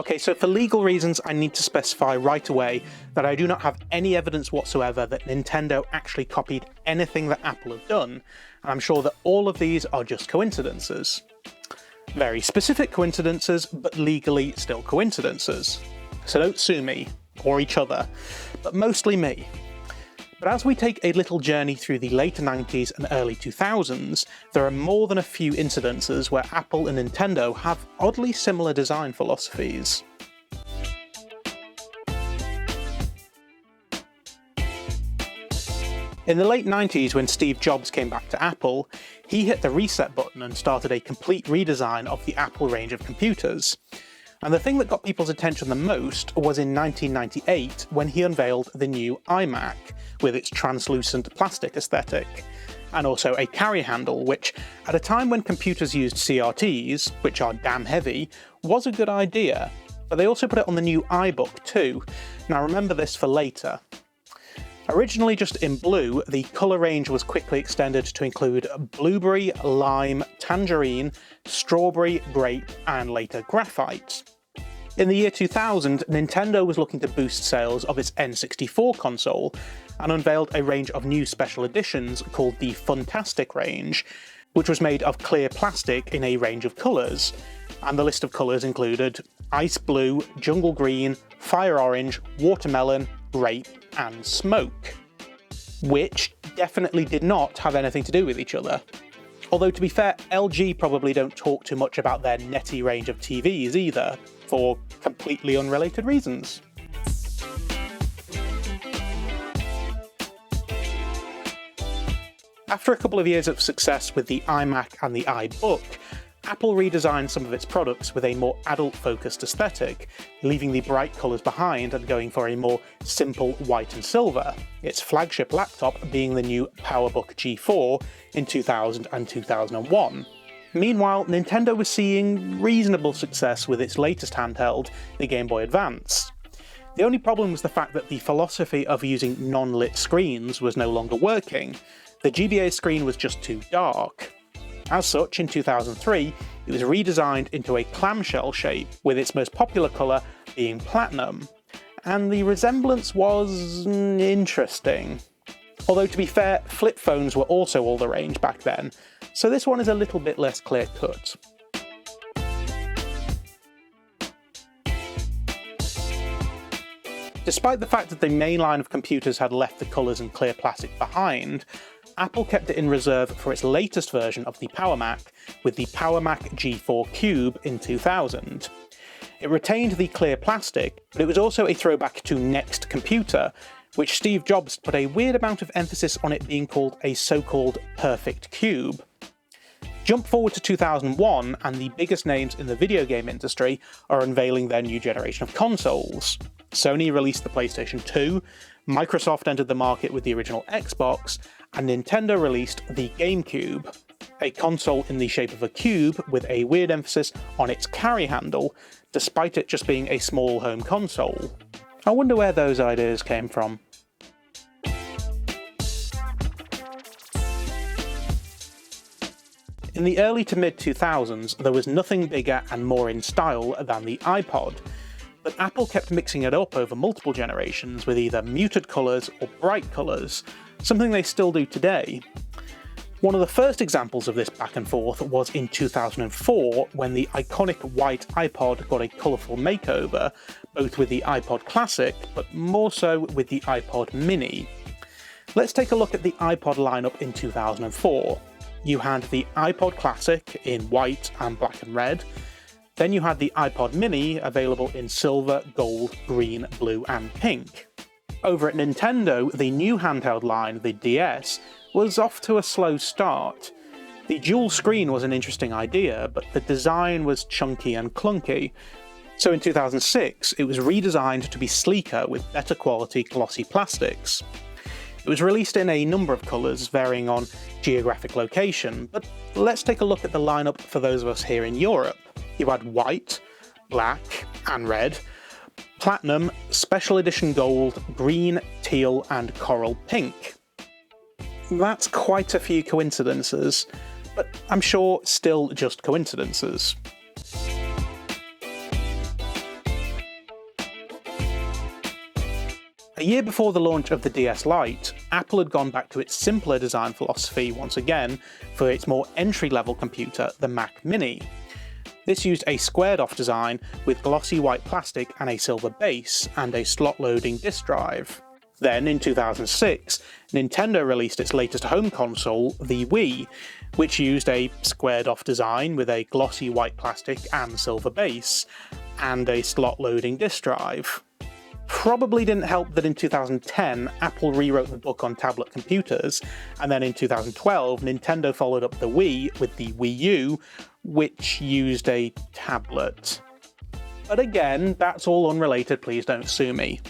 Okay, so for legal reasons, I need to specify right away that I do not have any evidence whatsoever that Nintendo actually copied anything that Apple have done, and I'm sure that all of these are just coincidences. Very specific coincidences, but legally still coincidences. So don't sue me, or each other, but mostly me. But as we take a little journey through the late 90s and early 2000s, there are more than a few incidences where Apple and Nintendo have oddly similar design philosophies. In the late 90s, when Steve Jobs came back to Apple, he hit the reset button and started a complete redesign of the Apple range of computers. And the thing that got people's attention the most was in 1998 when he unveiled the new iMac, with its translucent plastic aesthetic, and also a carry handle, which, at a time when computers used CRTs, which are damn heavy, was a good idea. But they also put it on the new iBook too. Now remember this for later. Originally just in blue, the colour range was quickly extended to include blueberry, lime, tangerine, strawberry, grape, and later graphite. In the year 2000, Nintendo was looking to boost sales of its N64 console, and unveiled a range of new special editions called the Funtastic range, which was made of clear plastic in a range of colours, and the list of colours included ice blue, jungle green, fire orange, watermelon, grape, and smoke. Which definitely did not have anything to do with each other. Although to be fair, LG probably don't talk too much about their netty range of TVs either, for completely unrelated reasons. After a couple of years of success with the iMac and the iBook, Apple redesigned some of its products with a more adult-focused aesthetic, leaving the bright colours behind and going for a more simple white and silver, its flagship laptop being the new PowerBook G4 in 2000 and 2001. Meanwhile, Nintendo was seeing reasonable success with its latest handheld, the Game Boy Advance. The only problem was the fact that the philosophy of using non-lit screens was no longer working. The GBA screen was just too dark. As such, in 2003, it was redesigned into a clamshell shape, with its most popular colour being platinum. And the resemblance was interesting. Although to be fair, flip phones were also all the rage back then, so this one is a little bit less clear-cut. Despite the fact that the main line of computers had left the colours and clear plastic behind, Apple kept it in reserve for its latest version of the Power Mac, with the Power Mac G4 Cube in 2000. It retained the clear plastic, but it was also a throwback to Next Computer, which Steve Jobs put a weird amount of emphasis on it being called a so-called perfect cube. Jump forward to 2001, and the biggest names in the video game industry are unveiling their new generation of consoles. Sony released the PlayStation 2, Microsoft entered the market with the original Xbox, and Nintendo released the GameCube, a console in the shape of a cube with a weird emphasis on its carry handle, despite it just being a small home console. I wonder where those ideas came from. In the early to mid-2000s, there was nothing bigger and more in style than the iPod, but Apple kept mixing it up over multiple generations with either muted colours or bright colours, something they still do today. One of the first examples of this back and forth was in 2004, when the iconic white iPod got a colourful makeover, both with the iPod Classic, but more so with the iPod Mini. Let's take a look at the iPod lineup in 2004. You had the iPod Classic in white and black and red. Then you had the iPod Mini available in silver, gold, green, blue and pink. Over at Nintendo, the new handheld line, the DS, was off to a slow start. The dual screen was an interesting idea, but the design was chunky and clunky. So in 2006, it was redesigned to be sleeker with better quality glossy plastics. It was released in a number of colours, varying on geographic location, but let's take a look at the lineup for those of us here in Europe. You had white, black and red, platinum, special edition gold, green, teal and coral pink. That's quite a few coincidences, but I'm sure still just coincidences. A year before the launch of the DS Lite, Apple had gone back to its simpler design philosophy once again for its more entry-level computer, the Mac Mini. This used a squared-off design with glossy white plastic and a silver base, and a slot-loading disk drive. Then, in 2006, Nintendo released its latest home console, the Wii, which used a squared-off design with a glossy white plastic and silver base, and a slot-loading disk drive. Probably didn't help that in 2010, Apple rewrote the book on tablet computers, and then in 2012, Nintendo followed up the Wii with the Wii U, which used a tablet. But again, that's all unrelated, please don't sue me.